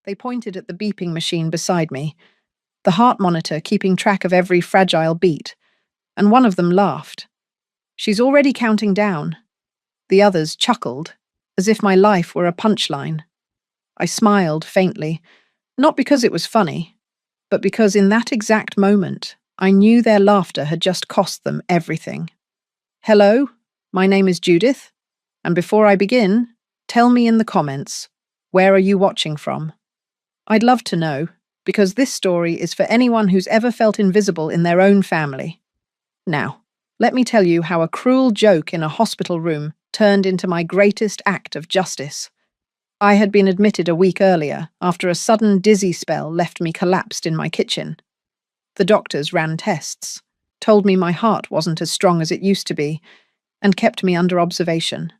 They pointed at the beeping machine beside me, the heart monitor keeping track of every fragile beat, and one of them laughed. "She's already counting down." The others chuckled, as if my life were a punchline. I smiled faintly, not because it was funny, but because in that exact moment, I knew their laughter had just cost them everything. "Hello, my name is Judith, and before I begin, tell me in the comments, where are you watching from? I'd love to know, because this story is for anyone who's ever felt invisible in their own family. Now, let me tell you how a cruel joke in a hospital room turned into my greatest act of justice. I had been admitted a week earlier after a sudden dizzy spell left me collapsed in my kitchen. The doctors ran tests, told me my heart wasn't as strong as it used to be, and kept me under observation.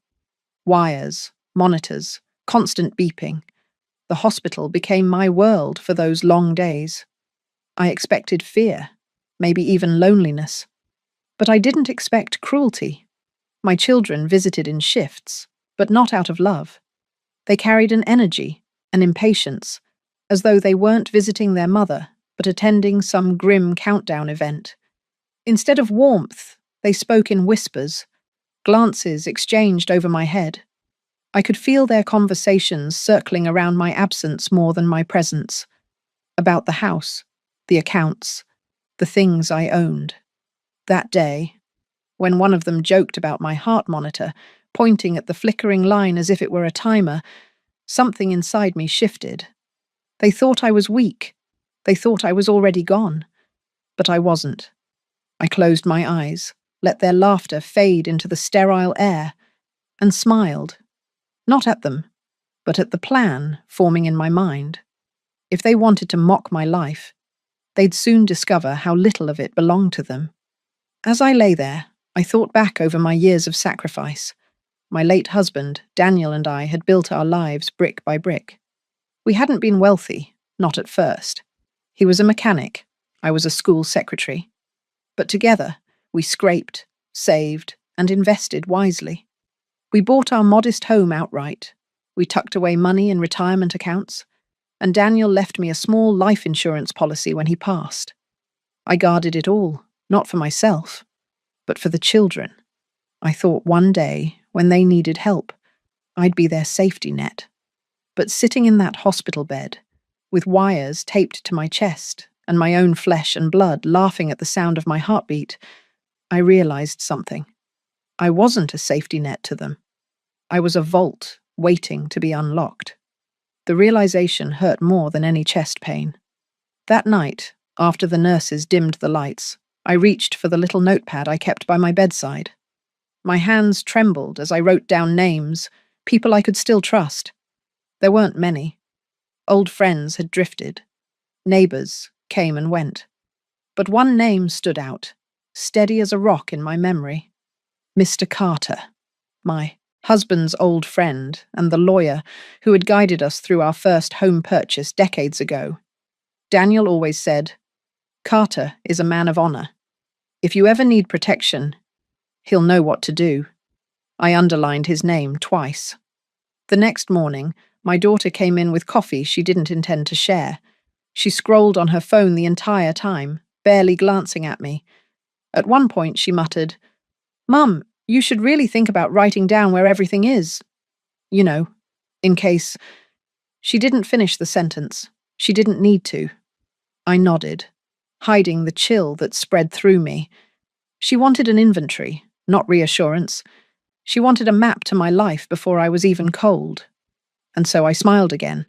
Wires, monitors, constant beeping. The hospital became my world for those long days. I expected fear, maybe even loneliness. But I didn't expect cruelty. My children visited in shifts, but not out of love. They carried an energy, an impatience, as though they weren't visiting their mother, but attending some grim countdown event. Instead of warmth, they spoke in whispers, glances exchanged over my head. I could feel their conversations circling around my absence more than my presence. About the house, the accounts, the things I owned. That day, when one of them joked about my heart monitor, pointing at the flickering line as if it were a timer, something inside me shifted. They thought I was weak. They thought I was already gone. But I wasn't. I closed my eyes, let their laughter fade into the sterile air, and smiled. Not at them, but at the plan forming in my mind. If they wanted to mock my life, they'd soon discover how little of it belonged to them. As I lay there, I thought back over my years of sacrifice. My late husband, Daniel, and I had built our lives brick by brick. We hadn't been wealthy, not at first. He was a mechanic, I was a school secretary. But together, we scraped, saved, and invested wisely. We bought our modest home outright. We tucked away money in retirement accounts, and Daniel left me a small life insurance policy when he passed. I guarded it all, not for myself, but for the children. I thought one day, when they needed help, I'd be their safety net. But sitting in that hospital bed, with wires taped to my chest and my own flesh and blood laughing at the sound of my heartbeat, I realized something. I wasn't a safety net to them. I was a vault waiting to be unlocked. The realization hurt more than any chest pain. That night, after the nurses dimmed the lights, I reached for the little notepad I kept by my bedside. My hands trembled as I wrote down names, people I could still trust. There weren't many. Old friends had drifted. Neighbors came and went. But one name stood out, steady as a rock in my memory. Mr. Carter, my husband's old friend and the lawyer who had guided us through our first home purchase decades ago. Daniel always said, "Carter is a man of honor. If you ever need protection, he'll know what to do." I underlined his name twice. The next morning, my daughter came in with coffee she didn't intend to share. She scrolled on her phone the entire time, barely glancing at me. At one point, she muttered, "Mum, you should really think about writing down where everything is. You know, in case..." She didn't finish the sentence. She didn't need to. I nodded, hiding the chill that spread through me. She wanted an inventory, not reassurance. She wanted a map to my life before I was even cold. And so I smiled again.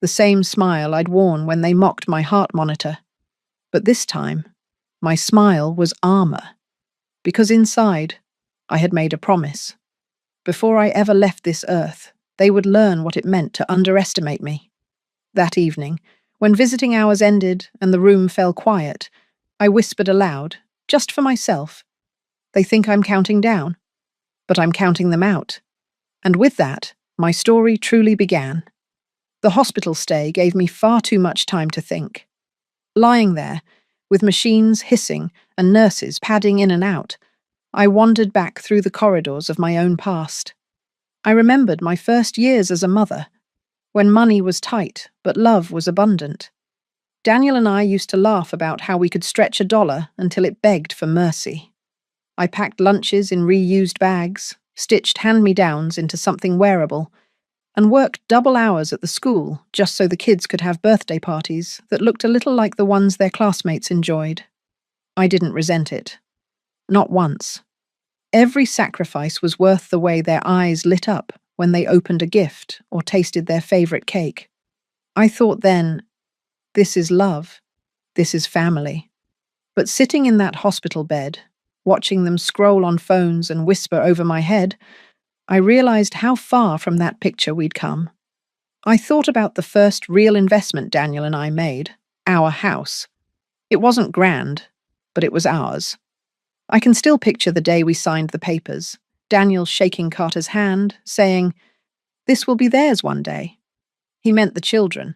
The same smile I'd worn when they mocked my heart monitor. But this time, my smile was armor. Because inside, I had made a promise. Before I ever left this earth, they would learn what it meant to underestimate me. That evening, when visiting hours ended and the room fell quiet, I whispered aloud, just for myself. They think I'm counting down, but I'm counting them out. And with that, my story truly began. The hospital stay gave me far too much time to think. Lying there, with machines hissing and nurses padding in and out, I wandered back through the corridors of my own past. I remembered my first years as a mother, when money was tight but love was abundant. Daniel and I used to laugh about how we could stretch $1 until it begged for mercy. I packed lunches in reused bags, stitched hand-me-downs into something wearable, and worked double hours at the school just so the kids could have birthday parties that looked a little like the ones their classmates enjoyed. I didn't resent it. Not once. Every sacrifice was worth the way their eyes lit up when they opened a gift or tasted their favorite cake. I thought then, this is love. This is family. But sitting in that hospital bed, watching them scroll on phones and whisper over my head, I realized how far from that picture we'd come. I thought about the first real investment Daniel and I made, our house. It wasn't grand, but it was ours. I can still picture the day we signed the papers, Daniel shaking Carter's hand, saying, "This will be theirs one day." He meant the children.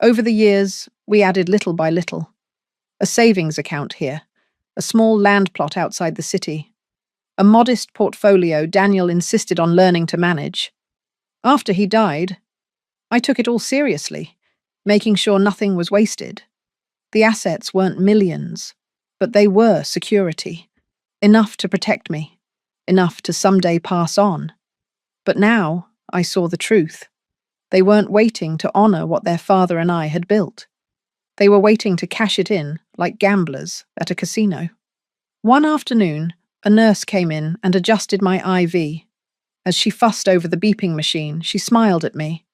Over the years, we added little by little. A savings account here, a small land plot outside the city, a modest portfolio Daniel insisted on learning to manage. After he died, I took it all seriously, making sure nothing was wasted. The assets weren't millions, but they were security. Enough to protect me, enough to someday pass on. But now I saw the truth. They weren't waiting to honor what their father and I had built. They were waiting to cash it in like gamblers at a casino. One afternoon, a nurse came in and adjusted my IV. As she fussed over the beeping machine, she smiled at me.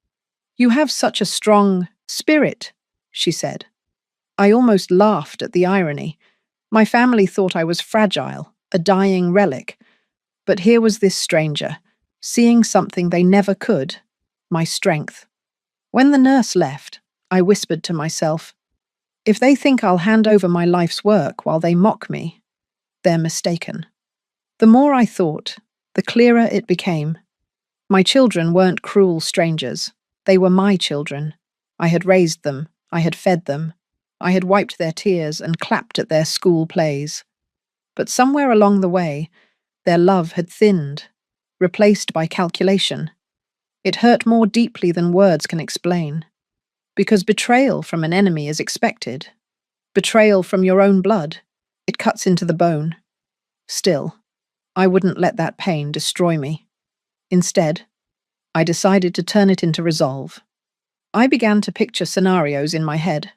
"You have such a strong spirit," she said. I almost laughed at the irony. My family thought I was fragile, a dying relic. But here was this stranger, seeing something they never could, my strength. When the nurse left, I whispered to myself, if they think I'll hand over my life's work while they mock me, they're mistaken. The more I thought, the clearer it became. My children weren't cruel strangers. They were my children. I had raised them. I had fed them. I had wiped their tears and clapped at their school plays. But somewhere along the way, their love had thinned, replaced by calculation. It hurt more deeply than words can explain. Because betrayal from an enemy is expected. Betrayal from your own blood. It cuts into the bone. Still, I wouldn't let that pain destroy me. Instead, I decided to turn it into resolve. I began to picture scenarios in my head.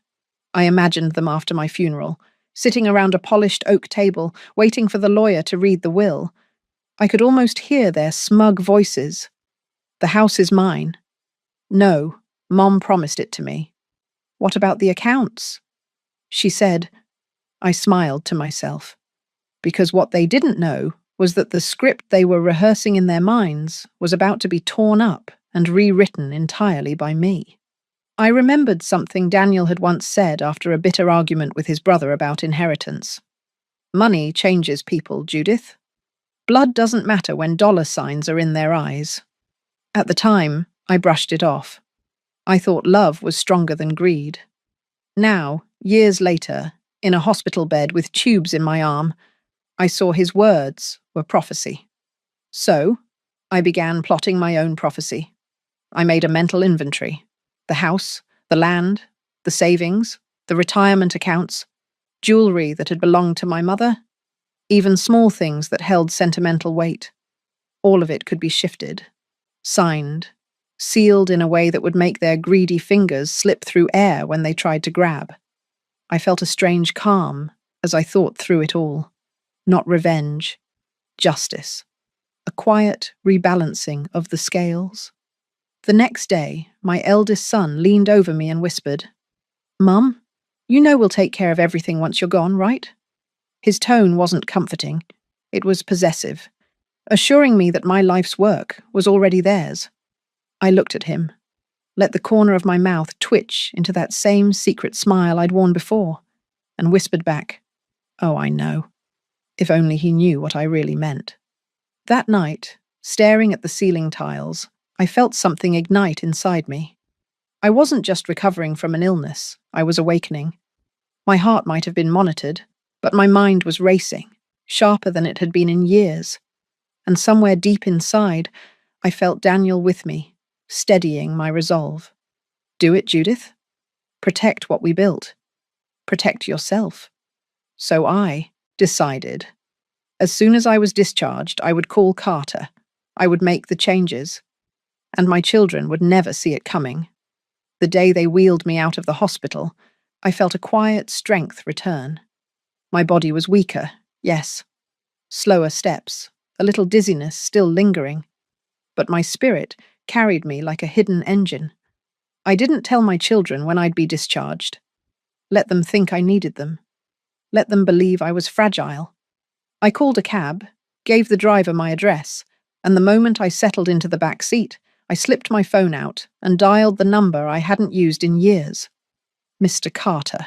I imagined them after my funeral, sitting around a polished oak table, waiting for the lawyer to read the will. I could almost hear their smug voices. The house is mine. No, Mom promised it to me. What about the accounts? She said. I smiled to myself. Because what they didn't know was that the script they were rehearsing in their minds was about to be torn up and rewritten entirely by me. I remembered something Daniel had once said after a bitter argument with his brother about inheritance. Money changes people, Judith. Blood doesn't matter when dollar signs are in their eyes. At the time, I brushed it off. I thought love was stronger than greed. Now, years later, in a hospital bed with tubes in my arm, I saw his words were prophecy. So, I began plotting my own prophecy. I made a mental inventory. The house, the land, the savings, the retirement accounts, jewelry that had belonged to my mother, even small things that held sentimental weight. All of it could be shifted, signed, sealed in a way that would make their greedy fingers slip through air when they tried to grab. I felt a strange calm as I thought through it all. Not revenge, justice. A quiet rebalancing of the scales. The next day, my eldest son leaned over me and whispered, "Mum, you know we'll take care of everything once you're gone, right?" His tone wasn't comforting. It was possessive, assuring me that my life's work was already theirs. I looked at him, let the corner of my mouth twitch into that same secret smile I'd worn before, and whispered back, "Oh, I know." If only he knew what I really meant. That night, staring at the ceiling tiles, I felt something ignite inside me. I wasn't just recovering from an illness, I was awakening. My heart might have been monitored, but my mind was racing, sharper than it had been in years. And somewhere deep inside, I felt Daniel with me, steadying my resolve. Do it, Judith. Protect what we built. Protect yourself. So I decided. As soon as I was discharged, I would call Carter. I would make the changes. And my children would never see it coming. The day they wheeled me out of the hospital, I felt a quiet strength return. My body was weaker, yes. Slower steps, a little dizziness still lingering. But my spirit carried me like a hidden engine. I didn't tell my children when I'd be discharged. Let them think I needed them. Let them believe I was fragile. I called a cab, gave the driver my address, and the moment I settled into the back seat, I slipped my phone out and dialed the number I hadn't used in years. Mr. Carter.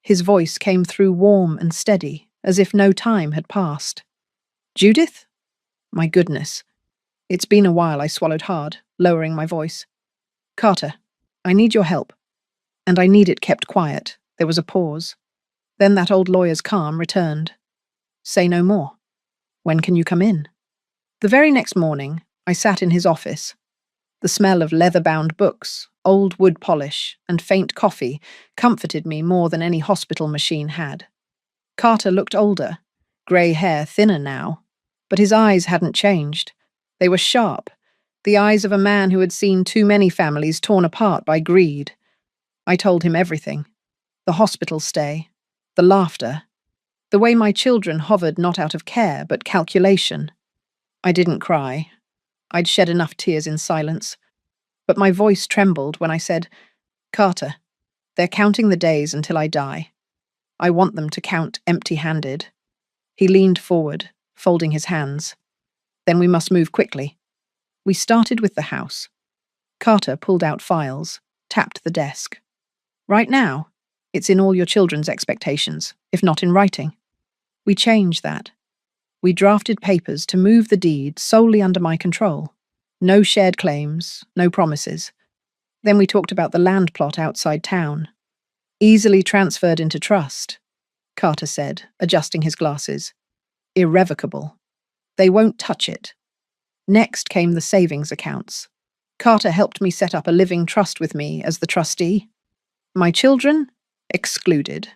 His voice came through warm and steady, as if no time had passed. Judith? My goodness. It's been a while, I swallowed hard, lowering my voice. Carter, I need your help. And I need it kept quiet. There was a pause. Then that old lawyer's calm returned. Say no more. When can you come in? The very next morning, I sat in his office. The smell of leather-bound books, old wood polish, and faint coffee comforted me more than any hospital machine had. Carter looked older, grey hair thinner now, but his eyes hadn't changed. They were sharp, the eyes of a man who had seen too many families torn apart by greed. I told him everything. The hospital stay, the laughter, the way my children hovered not out of care but calculation. I didn't cry. I'd shed enough tears in silence. But my voice trembled when I said, Carter, they're counting the days until I die. I want them to count empty-handed. He leaned forward, folding his hands. Then we must move quickly. We started with the house. Carter pulled out files, tapped the desk. Right now, it's in all your children's expectations, if not in writing. We changed that. We drafted papers to move the deed solely under my control. No shared claims, no promises. Then we talked about the land plot outside town. Easily transferred into trust, Carter said, adjusting his glasses. Irrevocable. They won't touch it. Next came the savings accounts. Carter helped me set up a living trust with me as the trustee. My children? Excluded.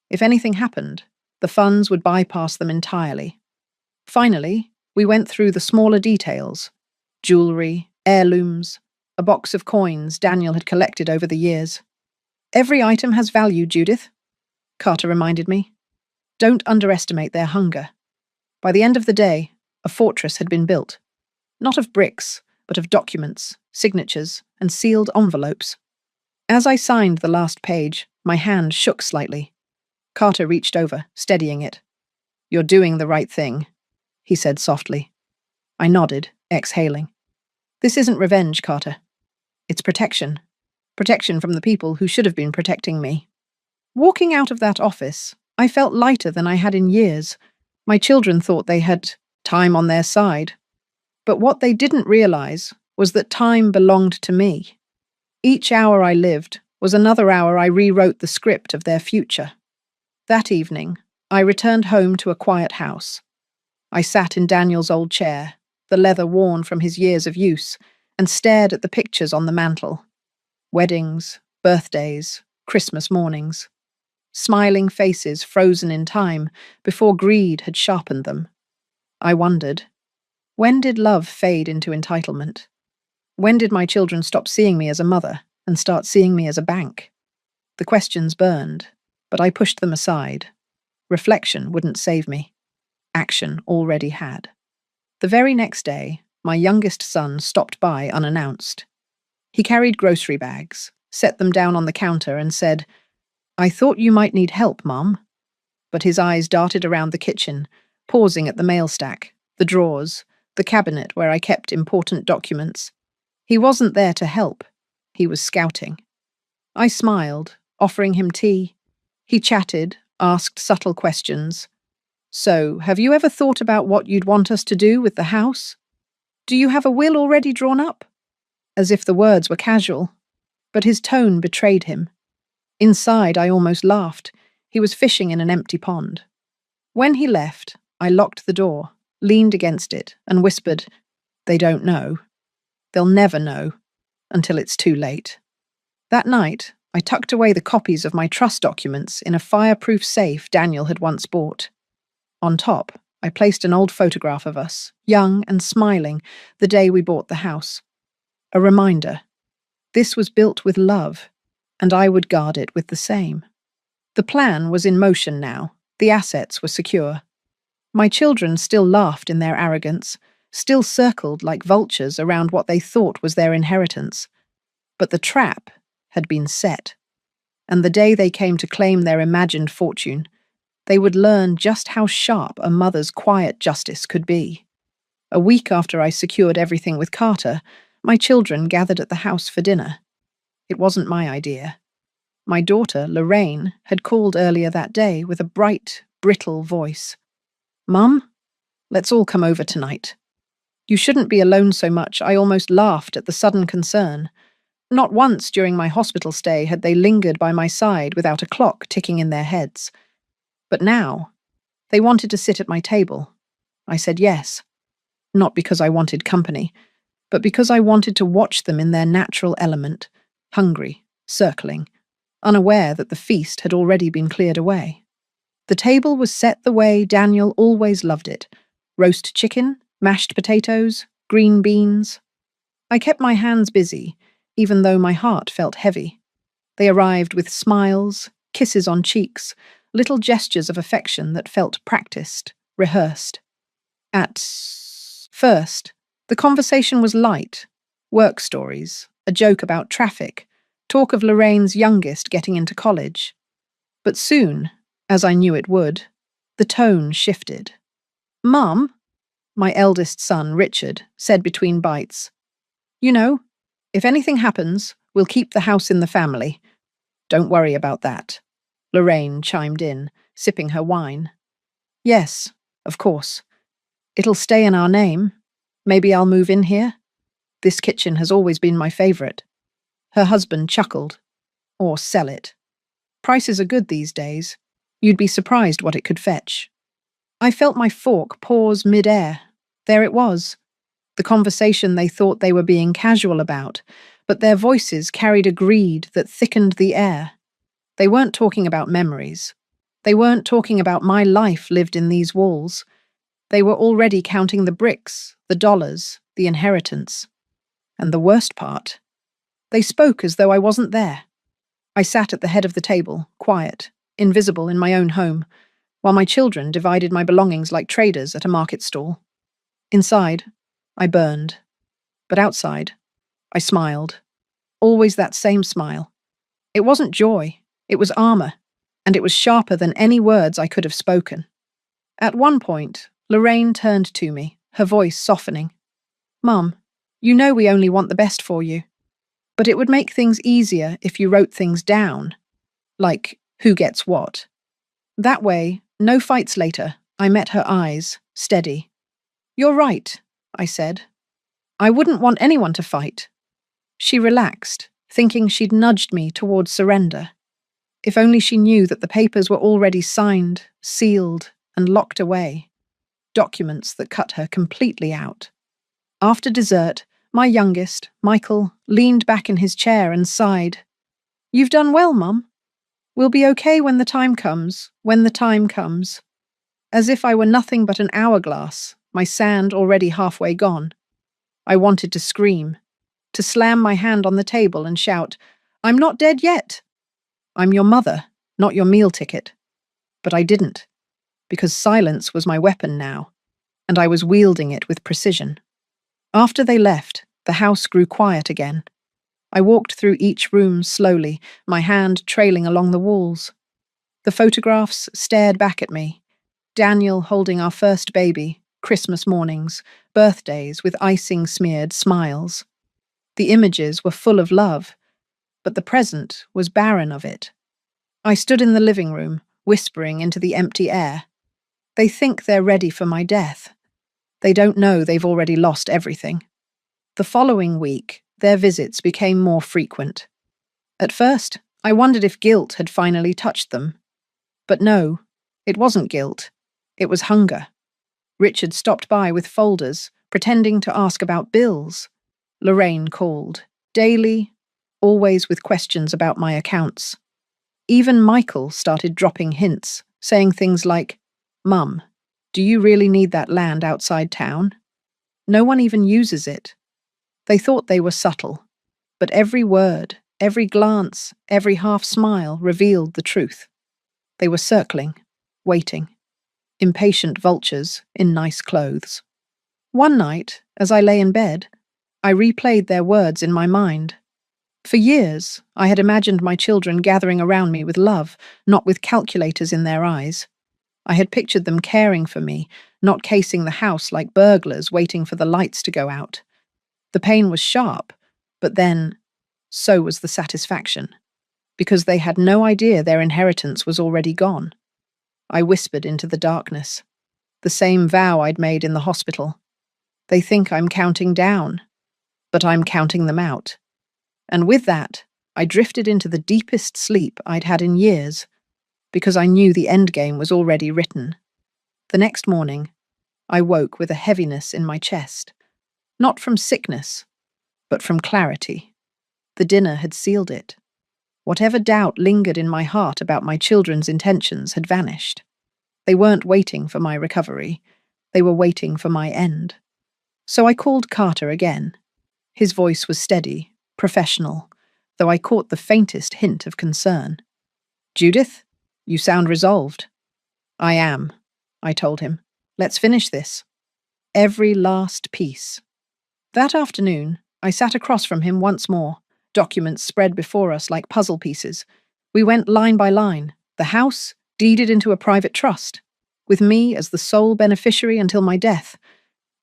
If anything happened, the funds would bypass them entirely. Finally, we went through the smaller details. Jewelry, heirlooms, a box of coins Daniel had collected over the years. Every item has value, Judith, Carter reminded me. Don't underestimate their hunger. By the end of the day, a fortress had been built. Not of bricks, but of documents, signatures, and sealed envelopes. As I signed the last page, my hand shook slightly. Carter reached over, steadying it. You're doing the right thing, he said softly. I nodded, exhaling. This isn't revenge, Carter. It's protection. Protection from the people who should have been protecting me. Walking out of that office, I felt lighter than I had in years. My children thought they had time on their side. But what they didn't realize was that time belonged to me. Each hour I lived was another hour I rewrote the script of their future. That evening, I returned home to a quiet house. I sat in Daniel's old chair, the leather worn from his years of use, and stared at the pictures on the mantel. Weddings, birthdays, Christmas mornings. Smiling faces frozen in time before greed had sharpened them. I wondered, when did love fade into entitlement? When did my children stop seeing me as a mother and start seeing me as a bank? The questions burned, but I pushed them aside. Reflection wouldn't save me. Action already had. The very next day, my youngest son stopped by unannounced. He carried grocery bags, set them down on the counter and said, I thought you might need help, Mom. But his eyes darted around the kitchen, pausing at the mail stack, the drawers, the cabinet where I kept important documents. He wasn't there to help. He was scouting. I smiled, offering him tea. He chatted, asked subtle questions. So, have you ever thought about what you'd want us to do with the house? Do you have a will already drawn up? As if the words were casual. But his tone betrayed him. Inside, I almost laughed. He was fishing in an empty pond. When he left, I locked the door, leaned against it, and whispered, They don't know. They'll never know. until it's too late. That night, I tucked away the copies of my trust documents in a fireproof safe Daniel had once bought. On top, I placed an old photograph of us, young and smiling, the day we bought the house. A reminder. This was built with love, and I would guard it with the same. The plan was in motion now. The assets were secure. My children still laughed in their arrogance, still circled like vultures around what they thought was their inheritance. But the trap had been set, and the day they came to claim their imagined fortune, they would learn just how sharp a mother's quiet justice could be. A week after I secured everything with Carter, my children gathered at the house for dinner. It wasn't my idea. My daughter, Lorraine, had called earlier that day with a bright, brittle voice. "Mum, let's all come over tonight." You shouldn't be alone so much, I almost laughed at the sudden concern. Not once during my hospital stay had they lingered by my side without a clock ticking in their heads. But now, they wanted to sit at my table. I said yes. Not because I wanted company, but because I wanted to watch them in their natural element, hungry, circling, unaware that the feast had already been cleared away. The table was set the way Daniel always loved it: roast chicken, mashed potatoes, green beans. I kept my hands busy, even though my heart felt heavy. They arrived with smiles, kisses on cheeks, little gestures of affection that felt practiced, rehearsed. At first, the conversation was light: work stories, a joke about traffic, talk of Lorraine's youngest getting into college. But soon, as I knew it would, the tone shifted. "Mum," my eldest son, Richard, said between bites, "You know, if anything happens, we'll keep the house in the family. Don't worry about that." Lorraine chimed in, sipping her wine. "Yes, of course. It'll stay in our name. Maybe I'll move in here. This kitchen has always been my favorite." Her husband chuckled. "Or sell it. Prices are good these days. You'd be surprised what it could fetch." I felt my fork pause mid-air. There it was. The conversation they thought they were being casual about, but their voices carried a greed that thickened the air. They weren't talking about memories. They weren't talking about my life lived in these walls. They were already counting the bricks, the dollars, the inheritance. And the worst part, they spoke as though I wasn't there. I sat at the head of the table, quiet, invisible in my own home, while my children divided my belongings like traders at a market stall. Inside, I burned. But outside, I smiled. Always that same smile. It wasn't joy, it was armor, and it was sharper than any words I could have spoken. At one point, Lorraine turned to me, her voice softening. "Mum, you know we only want the best for you. But it would make things easier if you wrote things down, like who gets what. That way, no fights later." I met her eyes, steady. "You're right," I said. "I wouldn't want anyone to fight." She relaxed, thinking she'd nudged me towards surrender. If only she knew that the papers were already signed, sealed, and locked away. Documents that cut her completely out. After dessert, my youngest, Michael, leaned back in his chair and sighed. "You've done well, Mum. We'll be okay when the time comes, when the time comes." As if I were nothing but an hourglass, my sand already halfway gone. I wanted to scream, to slam my hand on the table and shout, "I'm not dead yet. I'm your mother, not your meal ticket." But I didn't, because silence was my weapon now, and I was wielding it with precision. After they left, the house grew quiet again. I walked through each room slowly, my hand trailing along the walls. The photographs stared back at me. Daniel holding our first baby, Christmas mornings, birthdays with icing-smeared smiles. The images were full of love, but the present was barren of it. I stood in the living room, whispering into the empty air. They think they're ready for my death. They don't know they've already lost everything. The following week, their visits became more frequent. At first, I wondered if guilt had finally touched them. But no, it wasn't guilt. It was hunger. Richard stopped by with folders, pretending to ask about bills. Lorraine called. Daily, always with questions about my accounts. Even Michael started dropping hints, saying things like, "Mum, do you really need that land outside town? No one even uses it." They thought they were subtle, but every word, every glance, every half smile revealed the truth. They were circling, waiting, impatient vultures in nice clothes. One night, as I lay in bed, I replayed their words in my mind. For years, I had imagined my children gathering around me with love, not with calculators in their eyes. I had pictured them caring for me, not casing the house like burglars waiting for the lights to go out. The pain was sharp, but then, so was the satisfaction, because they had no idea their inheritance was already gone. I whispered into the darkness, the same vow I'd made in the hospital. They think I'm counting down, but I'm counting them out. And with that, I drifted into the deepest sleep I'd had in years, because I knew the endgame was already written. The next morning, I woke with a heaviness in my chest, not from sickness, but from clarity. The dinner had sealed it. Whatever doubt lingered in my heart about my children's intentions had vanished. They weren't waiting for my recovery. They were waiting for my end. So I called Carter again. His voice was steady, professional, though I caught the faintest hint of concern. "Judith, you sound resolved." "I am," I told him. "Let's finish this. Every last piece." That afternoon, I sat across from him once more, documents spread before us like puzzle pieces. We went line by line, the house deeded into a private trust, with me as the sole beneficiary until my death.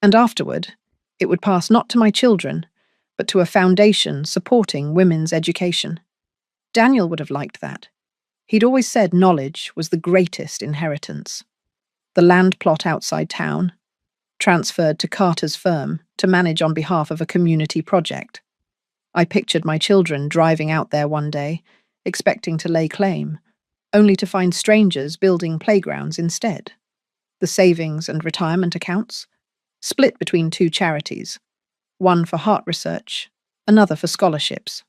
And afterward, it would pass not to my children, but to a foundation supporting women's education. Daniel would have liked that. He'd always said knowledge was the greatest inheritance. The land plot outside town, transferred to Carter's firm to manage on behalf of a community project. I pictured my children driving out there one day, expecting to lay claim, only to find strangers building playgrounds instead. The savings and retirement accounts, split between two charities, one for heart research, another for scholarships.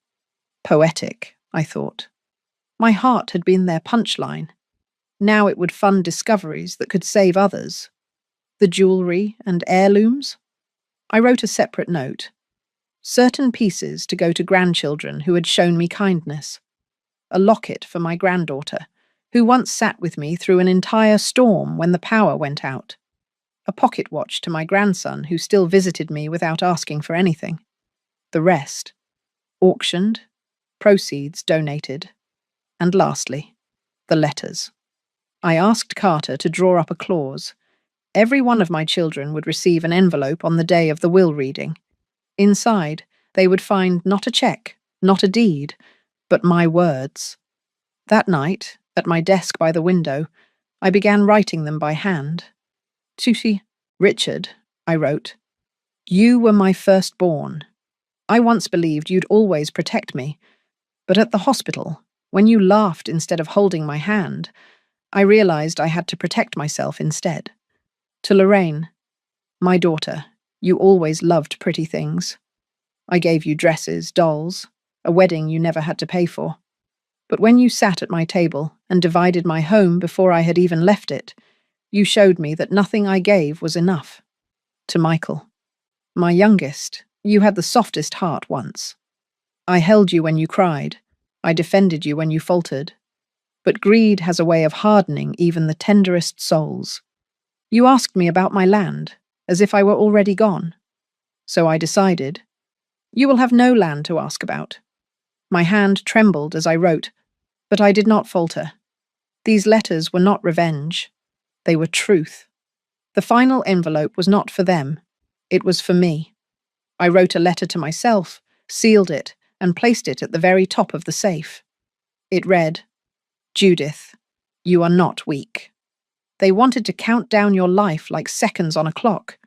Poetic, I thought. My heart had been their punchline. Now it would fund discoveries that could save others. The jewellery and heirlooms? I wrote a separate note. Certain pieces to go to grandchildren who had shown me kindness. A locket for my granddaughter, who once sat with me through an entire storm when the power went out. A pocket watch to my grandson, who still visited me without asking for anything. The rest, auctioned, proceeds donated. And lastly, the letters. I asked Carter to draw up a clause. Every one of my children would receive an envelope on the day of the will reading. Inside, they would find not a check, not a deed, but my words. That night, at my desk by the window, I began writing them by hand. "Tusi, Richard," I wrote, "you were my firstborn. I once believed you'd always protect me, but at the hospital, when you laughed instead of holding my hand, I realized I had to protect myself instead. To Lorraine, my daughter, you always loved pretty things. I gave you dresses, dolls, a wedding you never had to pay for. But when you sat at my table and divided my home before I had even left it, you showed me that nothing I gave was enough. To Michael, my youngest, you had the softest heart once. I held you when you cried. I defended you when you faltered. But greed has a way of hardening even the tenderest souls. You asked me about my land, as if I were already gone. So I decided, you will have no land to ask about. My hand trembled as I wrote, but I did not falter. These letters were not revenge. They were truth. The final envelope was not for them. It was for me. I wrote a letter to myself, sealed it, and placed it at the very top of the safe. It read, "Judith, you are not weak. They wanted to count down your life like seconds on a clock,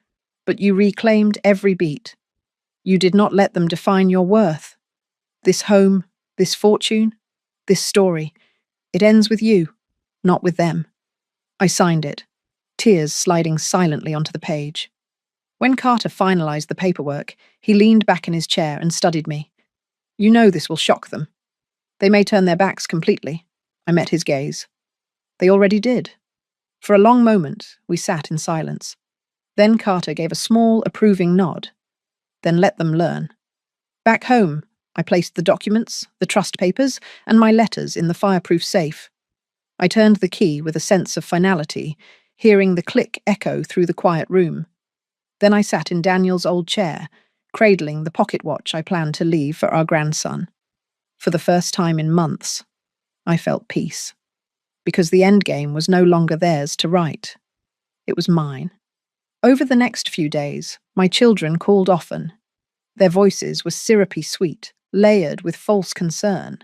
but you reclaimed every beat. You did not let them define your worth. This home, this fortune, this story, it ends with you, not with them." I signed it, tears sliding silently onto the page. When Carter finalized the paperwork, he leaned back in his chair and studied me. You know this will shock them. They may turn their backs completely. I met his gaze. They already did. For a long moment, we sat in silence. Then Carter gave a small, approving nod. Then let them learn. Back home, I placed the documents, the trust papers, and my letters in the fireproof safe. I turned the key with a sense of finality, hearing the click echo through the quiet room. Then I sat in Daniel's old chair, cradling the pocket watch I planned to leave for our grandson. For the first time in months, I felt peace. Because the endgame was no longer theirs to write. It was mine. Over the next few days, my children called often. Their voices were syrupy sweet, layered with false concern.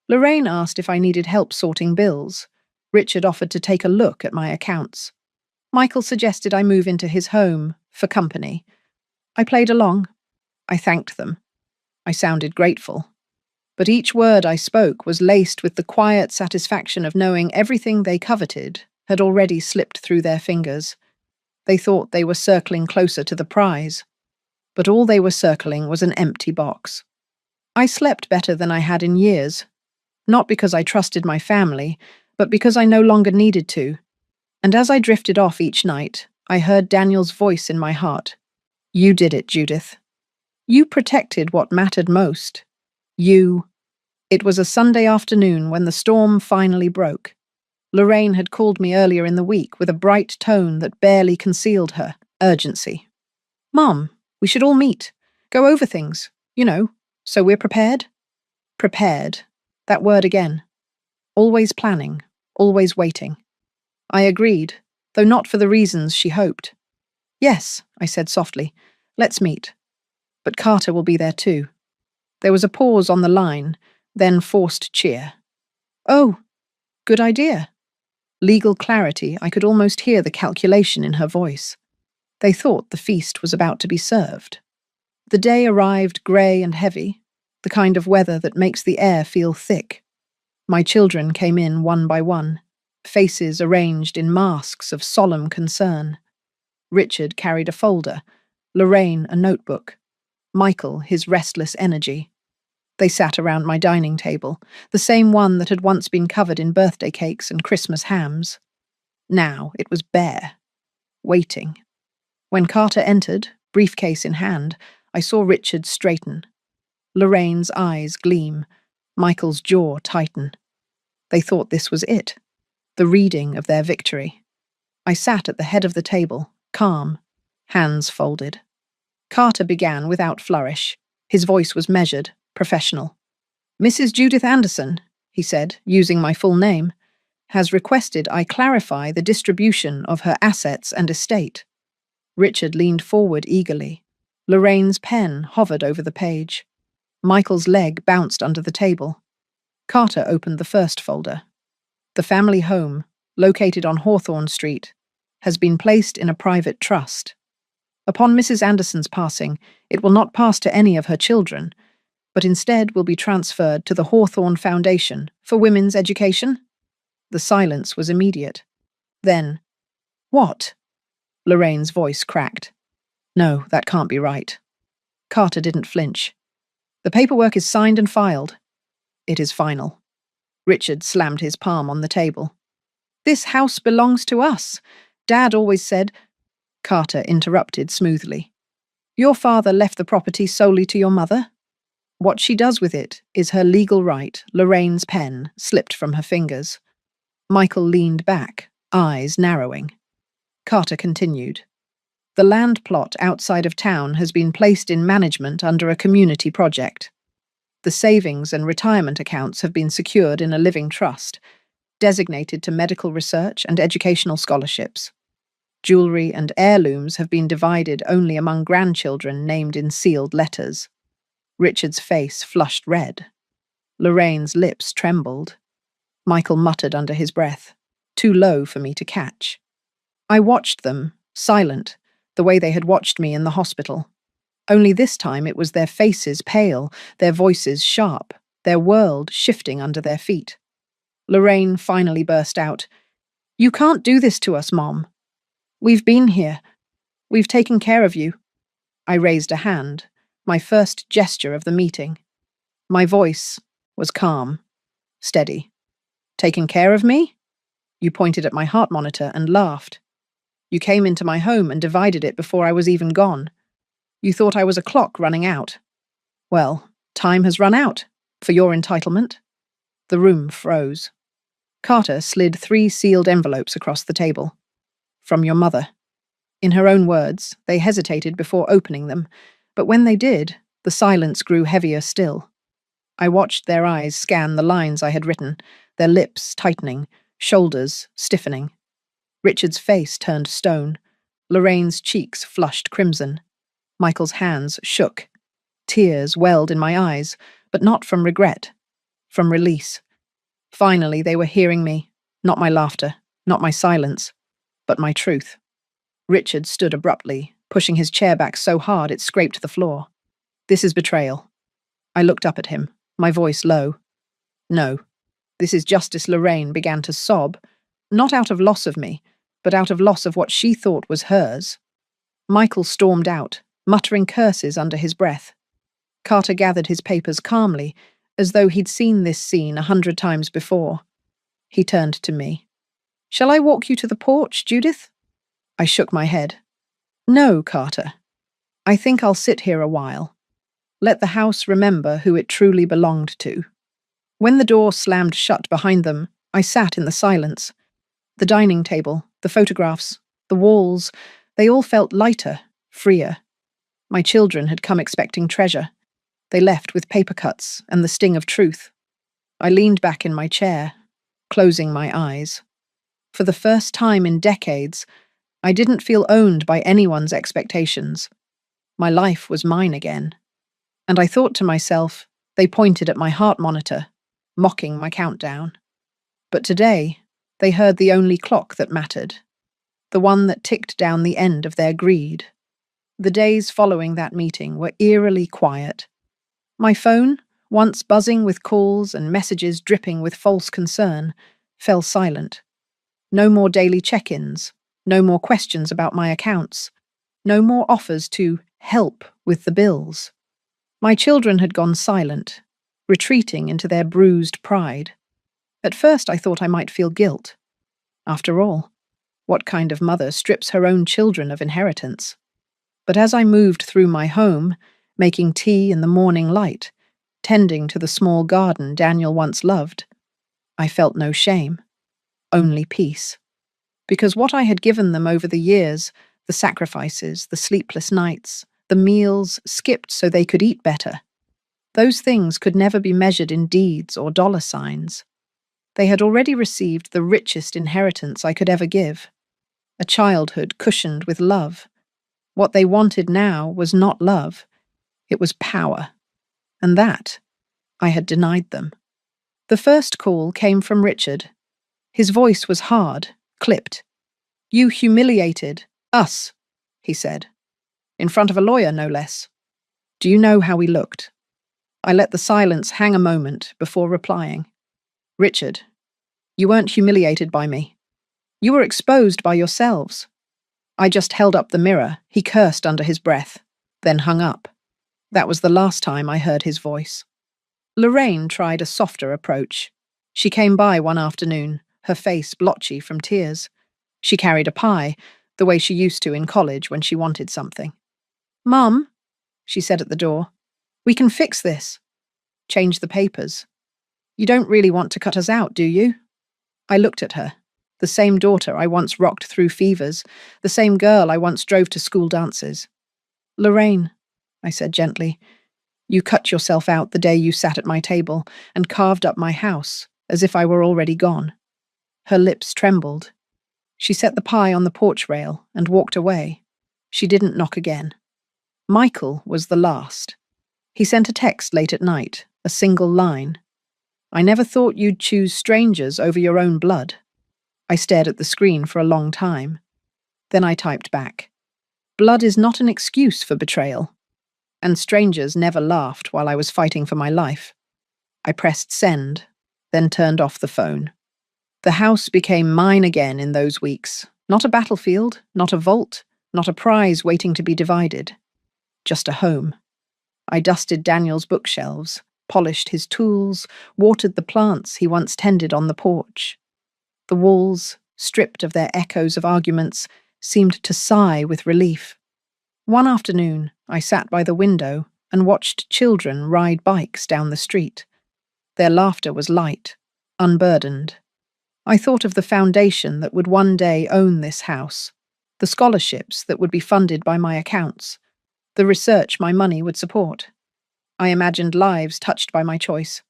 Lorraine asked if I needed help sorting bills. Richard offered to take a look at my accounts. Michael suggested I move into his home for company. I played along. I thanked them. I sounded grateful. But each word I spoke was laced with the quiet satisfaction of knowing everything they coveted had already slipped through their fingers. They thought they were circling closer to the prize. But all they were circling was an empty box. I slept better than I had in years. Not because I trusted my family, but because I no longer needed to. And as I drifted off each night, I heard Daniel's voice in my heart. You did it, Judith. You protected what mattered most. It was a Sunday afternoon when the storm finally broke. Lorraine had called me earlier in the week with a bright tone that barely concealed her urgency. Mom, we should all meet. Go over things, so we're prepared? Prepared. That word again. Always planning, always waiting. I agreed, though not for the reasons she hoped. Yes, I said softly, let's meet. But Carter will be there too. There was a pause on the line, then forced cheer. Oh, good idea. Legal clarity, I could almost hear the calculation in her voice. They thought the feast was about to be served. The day arrived grey and heavy, the kind of weather that makes the air feel thick. My children came in one by one, faces arranged in masks of solemn concern. Richard carried a folder, Lorraine a notebook, Michael his restless energy. They sat around my dining table, the same one that had once been covered in birthday cakes and Christmas hams. Now it was bare, waiting. When Carter entered, briefcase in hand, I saw Richard straighten. Lorraine's eyes gleam, Michael's jaw tighten. They thought this was it, the reading of their victory. I sat at the head of the table, calm, hands folded. Carter began without flourish. His voice was measured, professional. Mrs. Judith Anderson, he said, using my full name, has requested I clarify the distribution of her assets and estate. Richard leaned forward eagerly. Lorraine's pen hovered over the page. Michael's leg bounced under the table. Carter opened the first folder. The family home, located on Hawthorne Street, has been placed in a private trust. Upon Mrs. Anderson's passing, it will not pass to any of her children, but instead will be transferred to the Hawthorne Foundation for Women's Education. The silence was immediate. Then, what? Lorraine's voice cracked. No, that can't be right. Carter didn't flinch. The paperwork is signed and filed. It is final. Richard slammed his palm on the table. This house belongs to us. Dad always said. Carter interrupted smoothly. Your father left the property solely to your mother? What she does with it is her legal right. Lorraine's pen slipped from her fingers. Michael leaned back, eyes narrowing. Carter continued. The land plot outside of town has been placed in management under a community project. The savings and retirement accounts have been secured in a living trust, designated to medical research and educational scholarships. Jewelry and heirlooms have been divided only among grandchildren named in sealed letters. Richard's face flushed red. Lorraine's lips trembled. Michael muttered under his breath, too low for me to catch. I watched them, silent, the way they had watched me in the hospital. Only this time it was their faces pale, their voices sharp, their world shifting under their feet. Lorraine finally burst out, You can't do this to us, Mom. We've been here. We've taken care of you. I raised a hand, my first gesture of the meeting. My voice was calm, steady. Taking care of me? You pointed at my heart monitor and laughed. You came into my home and divided it before I was even gone. You thought I was a clock running out. Well, time has run out, for your entitlement. The room froze. Carter slid 3 sealed envelopes across the table. From your mother. In her own words, they hesitated before opening them, but when they did, the silence grew heavier still. I watched their eyes scan the lines I had written, their lips tightening, shoulders stiffening. Richard's face turned stone. Lorraine's cheeks flushed crimson. Michael's hands shook. Tears welled in my eyes, but not from regret, from release. Finally, they were hearing me, not my laughter, not my silence, but my truth. Richard stood abruptly, pushing his chair back so hard it scraped the floor. This is betrayal. I looked up at him, my voice low. No, this is Justice. Lorraine began to sob, not out of loss of me, but out of loss of what she thought was hers. Michael stormed out, muttering curses under his breath. Carter gathered his papers calmly, as though he'd seen this scene 100 times before. He turned to me. Shall I walk you to the porch, Judith? I shook my head. No, Carter. I think I'll sit here a while. Let the house remember who it truly belonged to. When the door slammed shut behind them, I sat in the silence. The dining table, the photographs, the walls, they all felt lighter, freer. My children had come expecting treasure. They left with paper cuts and the sting of truth. I leaned back in my chair, closing my eyes. For the first time in decades, I didn't feel owned by anyone's expectations. My life was mine again. And I thought to myself, they pointed at my heart monitor, mocking my countdown. But today, they heard the only clock that mattered, the one that ticked down the end of their greed. The days following that meeting were eerily quiet. My phone, once buzzing with calls and messages dripping with false concern, fell silent. No more daily check-ins, no more questions about my accounts, no more offers to help with the bills. My children had gone silent, retreating into their bruised pride. At first I thought I might feel guilt. After all, what kind of mother strips her own children of inheritance? But as I moved through my home, making tea in the morning light, tending to the small garden Daniel once loved, I felt no shame, only peace. Because what I had given them over the years, the sacrifices, the sleepless nights, the meals skipped so they could eat better, those things could never be measured in deeds or dollar signs. They had already received the richest inheritance I could ever give, a childhood cushioned with love. What they wanted now was not love, it was power. And that, I had denied them. The first call came from Richard. His voice was hard, clipped. You humiliated us, he said. In front of a lawyer, no less. Do you know how we looked? I let the silence hang a moment before replying. Richard, you weren't humiliated by me. You were exposed by yourselves. I just held up the mirror. He cursed under his breath, then hung up. That was the last time I heard his voice. Lorraine tried a softer approach. She came by one afternoon, her face blotchy from tears. She carried a pie, the way she used to in college when she wanted something. Mum, she said at the door, we can fix this. Change the papers. You don't really want to cut us out, do you? I looked at her. The same daughter I once rocked through fevers, the same girl I once drove to school dances. Lorraine, I said gently, you cut yourself out the day you sat at my table and carved up my house, as if I were already gone. Her lips trembled. She set the pie on the porch rail and walked away. She didn't knock again. Michael was the last. He sent a text late at night, a single line. I never thought you'd choose strangers over your own blood. I stared at the screen for a long time. Then I typed back. Blood is not an excuse for betrayal. And strangers never laughed while I was fighting for my life. I pressed send, then turned off the phone. The house became mine again in those weeks. Not a battlefield, not a vault, not a prize waiting to be divided. Just a home. I dusted Daniel's bookshelves, polished his tools, watered the plants he once tended on the porch. The walls, stripped of their echoes of arguments, seemed to sigh with relief. One afternoon, I sat by the window and watched children ride bikes down the street. Their laughter was light, unburdened. I thought of the foundation that would one day own this house, the scholarships that would be funded by my accounts, the research my money would support. I imagined lives touched by my choice,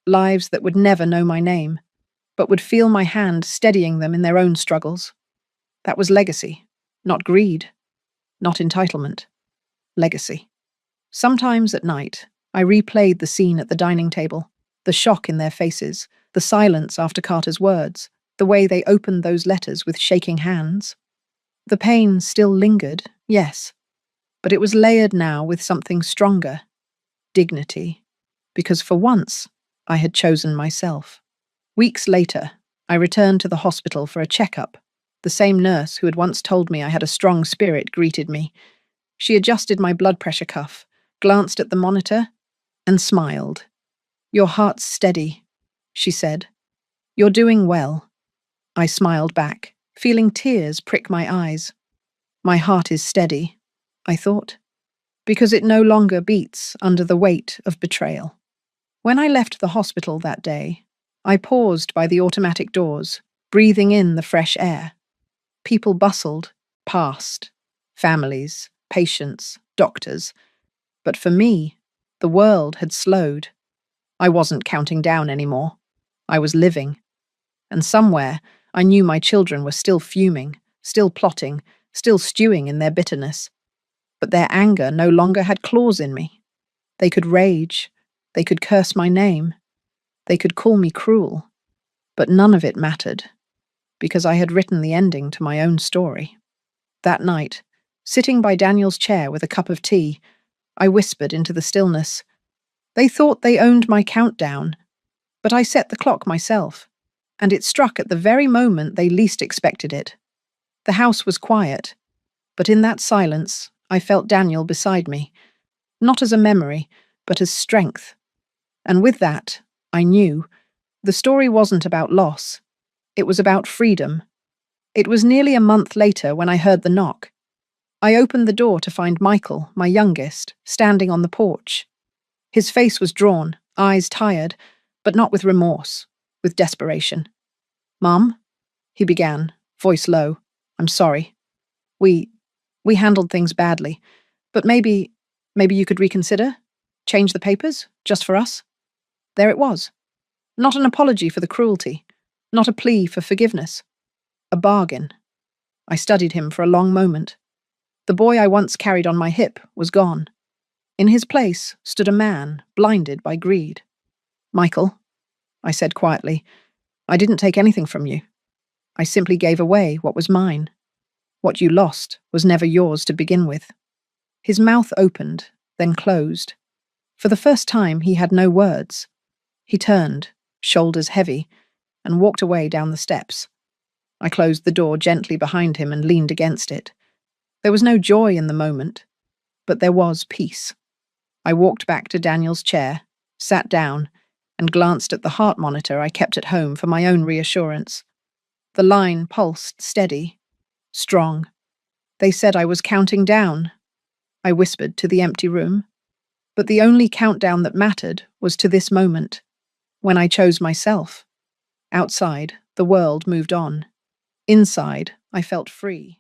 lives that would never know my name, but would feel my hand steadying them in their own struggles. That was legacy, not greed, not entitlement. Legacy. Sometimes at night, I replayed the scene at the dining table, the shock in their faces, the silence after Carter's words, the way they opened those letters with shaking hands. The pain still lingered, yes, but it was layered now with something stronger. Dignity. Because for once, I had chosen myself. Weeks later, I returned to the hospital for a checkup. The same nurse who had once told me I had a strong spirit greeted me. She adjusted my blood pressure cuff, glanced at the monitor, and smiled. "Your heart's steady," she said. "You're doing well." I smiled back, feeling tears prick my eyes. My heart is steady, I thought, because it no longer beats under the weight of betrayal. When I left the hospital that day, I paused by the automatic doors, breathing in the fresh air. People bustled, passed, families, patients, doctors. But for me, the world had slowed. I wasn't counting down anymore. I was living. And somewhere, I knew my children were still fuming, still plotting, still stewing in their bitterness. But their anger no longer had claws in me. They could rage. They could curse my name. They could call me cruel. But none of it mattered, because I had written the ending to my own story. That night, sitting by Daniel's chair with a cup of tea, I whispered into the stillness. They thought they owned my countdown, but I set the clock myself, and it struck at the very moment they least expected it. The house was quiet, but in that silence, I felt Daniel beside me, not as a memory, but as strength. And with that, I knew the story wasn't about loss. It was about freedom. It was nearly a month later when I heard the knock. I opened the door to find Michael, my youngest, standing on the porch. His face was drawn, eyes tired, but not with remorse, with desperation. "Mum," he began, voice low, "I'm sorry. We handled things badly, but maybe you could reconsider? Change the papers, just for us?" There it was. Not an apology for the cruelty, not a plea for forgiveness. A bargain. I studied him for a long moment. The boy I once carried on my hip was gone. In his place stood a man blinded by greed. "Michael," I said quietly, "I didn't take anything from you. I simply gave away what was mine. What you lost was never yours to begin with." His mouth opened, then closed. For the first time, he had no words. He turned, shoulders heavy, and walked away down the steps. I closed the door gently behind him and leaned against it. There was no joy in the moment, but there was peace. I walked back to Daniel's chair, sat down, and glanced at the heart monitor I kept at home for my own reassurance. The line pulsed steady, strong. They said I was counting down. I whispered to the empty room. But the only countdown that mattered was to this moment, when I chose myself. Outside, the world moved on. Inside, I felt free.